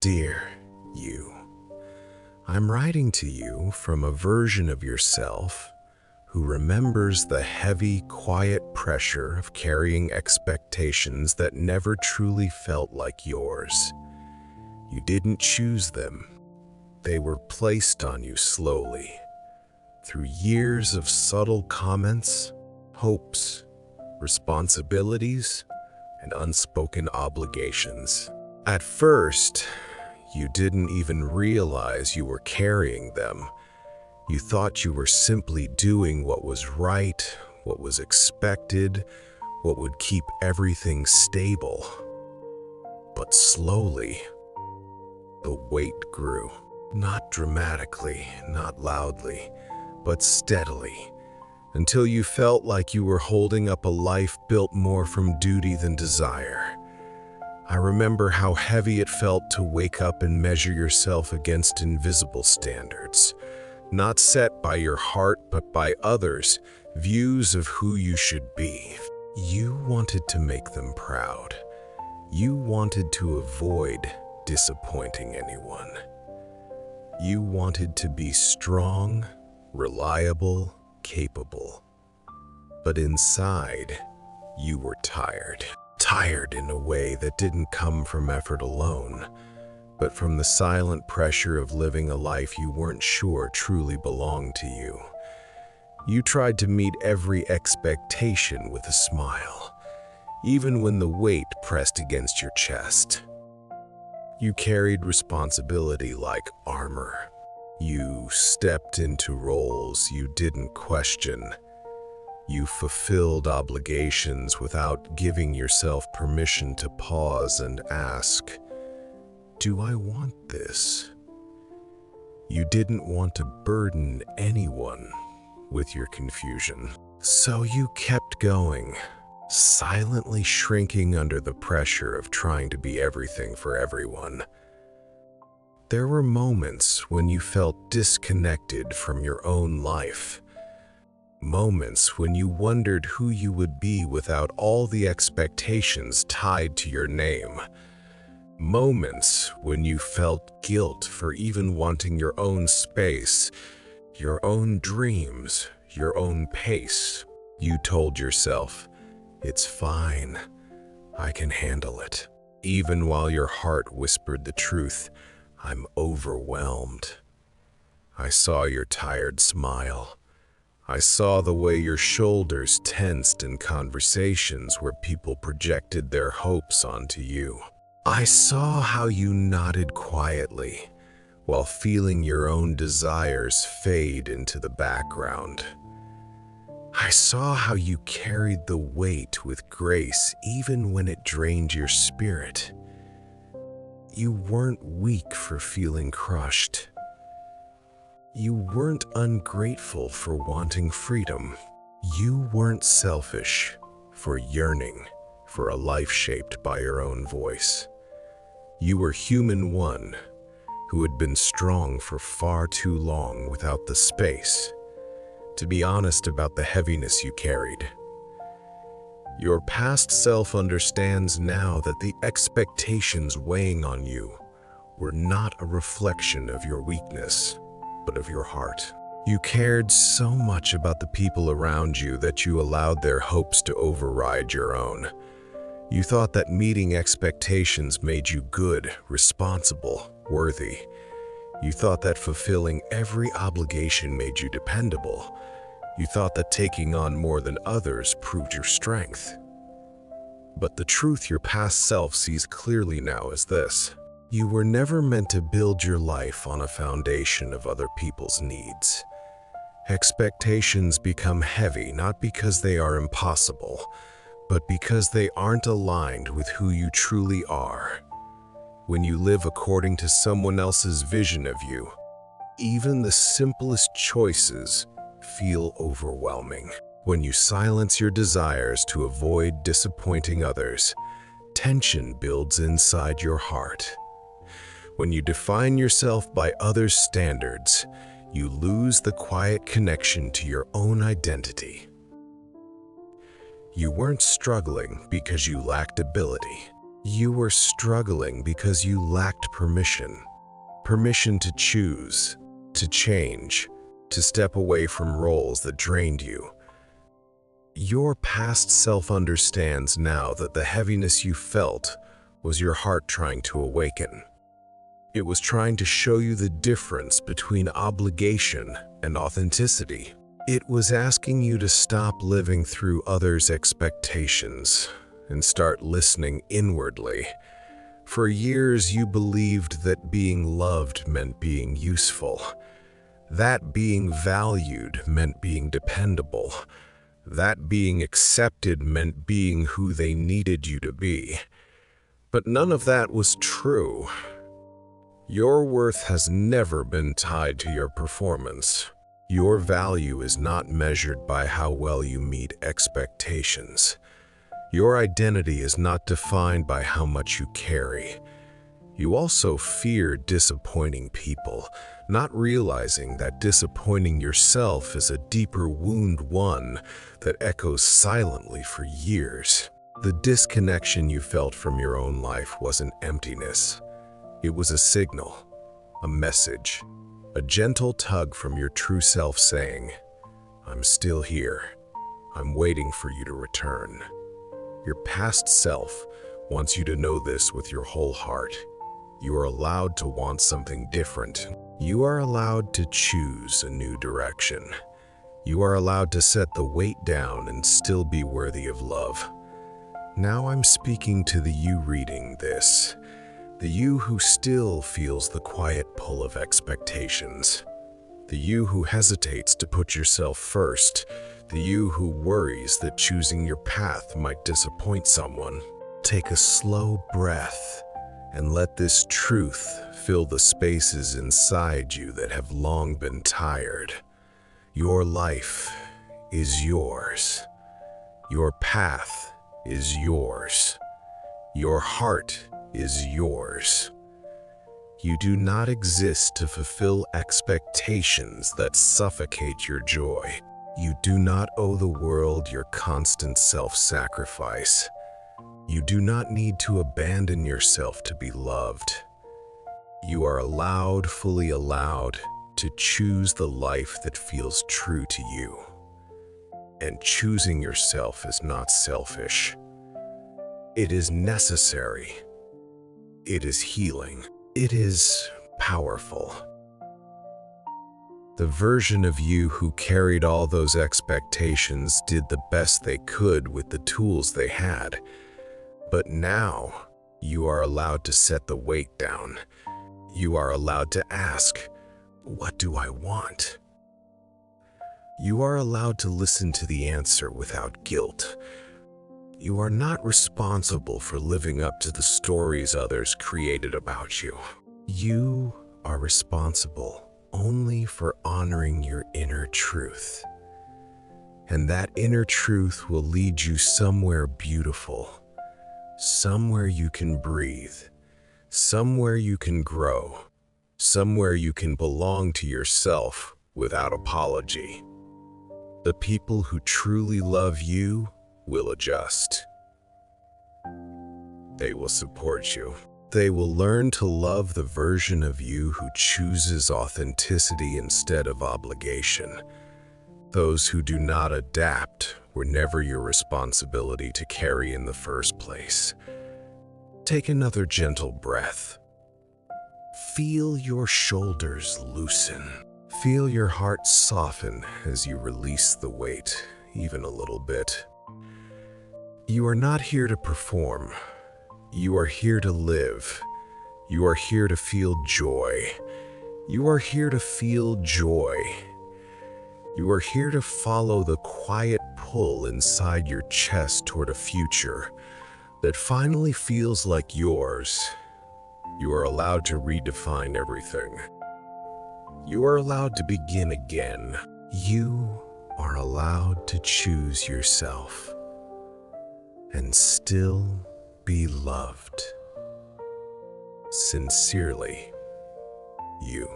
Dear you, I'm writing to you from a version of yourself who remembers the heavy, quiet pressure of carrying expectations that never truly felt like yours. You didn't choose them. They were placed on you slowly, through years of subtle comments, hopes, responsibilities, and unspoken obligations. At first, you didn't even realize you were carrying them. You thought you were simply doing what was right, what was expected, what would keep everything stable. But slowly, the weight grew. Not dramatically, not loudly, but steadily, until you felt like you were holding up a life built more from duty than desire. I remember how heavy it felt to wake up and measure yourself against invisible standards, not set by your heart but by others' views of who you should be. You wanted to make them proud. You wanted to avoid disappointing anyone. You wanted to be strong, reliable, capable. But inside, you were tired. Tired in a way that didn't come from effort alone, but from the silent pressure of living a life you weren't sure truly belonged to you. You tried to meet every expectation with a smile, even when the weight pressed against your chest. You carried responsibility like armor. You stepped into roles you didn't question. You fulfilled obligations without giving yourself permission to pause and ask, "Do I want this?" You didn't want to burden anyone with your confusion. So you kept going, silently shrinking under the pressure of trying to be everything for everyone. There were moments when you felt disconnected from your own life. Moments when you wondered who you would be without all the expectations tied to your name. Moments when you felt guilt for even wanting your own space, your own dreams, your own pace. You told yourself, "It's fine, I can handle it." Even while your heart whispered the truth, "I'm overwhelmed." I saw your tired smile. I saw the way your shoulders tensed in conversations where people projected their hopes onto you. I saw how you nodded quietly while feeling your own desires fade into the background. I saw how you carried the weight with grace even when it drained your spirit. You weren't weak for feeling crushed. You weren't ungrateful for wanting freedom. You weren't selfish for yearning for a life shaped by your own voice. You were human one who had been strong for far too long without the space to be honest about the heaviness you carried. Your past self understands now that the expectations weighing on you were not a reflection of your weakness, but of your heart. You cared so much about the people around you that you allowed their hopes to override your own. You thought that meeting expectations made you good, responsible, worthy. You thought that fulfilling every obligation made you dependable. You thought that taking on more than others proved your strength. But the truth your past self sees clearly now is this: you were never meant to build your life on a foundation of other people's needs. Expectations become heavy not because they are impossible, but because they aren't aligned with who you truly are. When you live according to someone else's vision of you, even the simplest choices feel overwhelming. When you silence your desires to avoid disappointing others, tension builds inside your heart. When you define yourself by others' standards, you lose the quiet connection to your own identity. You weren't struggling because you lacked ability. You were struggling because you lacked permission. Permission to choose, to change, to step away from roles that drained you. Your past self understands now that the heaviness you felt was your heart trying to awaken. It was trying to show you the difference between obligation and authenticity. It was asking you to stop living through others' expectations and start listening inwardly. For years, you believed that being loved meant being useful, that being valued meant being dependable, that being accepted meant being who they needed you to be. But none of that was true. Your worth has never been tied to your performance. Your value is not measured by how well you meet expectations. Your identity is not defined by how much you carry. You also fear disappointing people, not realizing that disappointing yourself is a deeper wound, one that echoes silently for years. The disconnection you felt from your own life wasn't emptiness. It was a signal, a message, a gentle tug from your true self saying, "I'm still here. I'm waiting for you to return." Your past self wants you to know this with your whole heart. You are allowed to want something different. You are allowed to choose a new direction. You are allowed to set the weight down and still be worthy of love. Now I'm speaking to the you reading this, the you who still feels the quiet pull of expectations, the you who hesitates to put yourself first, the you who worries that choosing your path might disappoint someone. Take a slow breath and let this truth fill the spaces inside you that have long been tired. Your life is yours. Your path is yours. Your heart is yours. You do not exist to fulfill expectations that suffocate your joy. You do not owe the world your constant self-sacrifice. You do not need to abandon yourself to be loved. You are allowed, fully allowed, to choose the life that feels true to you. And choosing yourself is not selfish. It is necessary. It is healing. It is powerful. The version of you who carried all those expectations did the best they could with the tools they had. But now, you are allowed to set the weight down. You are allowed to ask, what do I want? You are allowed to listen to the answer without guilt. You are not responsible for living up to the stories others created about you. You are responsible only for honoring your inner truth. And that inner truth will lead you somewhere beautiful. Somewhere you can breathe, somewhere you can grow, somewhere you can belong to yourself without apology. The people who truly love you will adjust. They will support you. They will learn to love the version of you who chooses authenticity instead of obligation. Those who do not adapt were never your responsibility to carry in the first place. Take another gentle breath. Feel your shoulders loosen. Feel your heart soften as you release the weight, even a little bit. You are not here to perform. You are here to live. You are here to feel joy. You are here to feel joy. You are here to follow the quiet pull inside your chest toward a future that finally feels like yours. You are allowed to redefine everything. You are allowed to begin again. You are allowed to choose yourself and still be loved. Sincerely, you.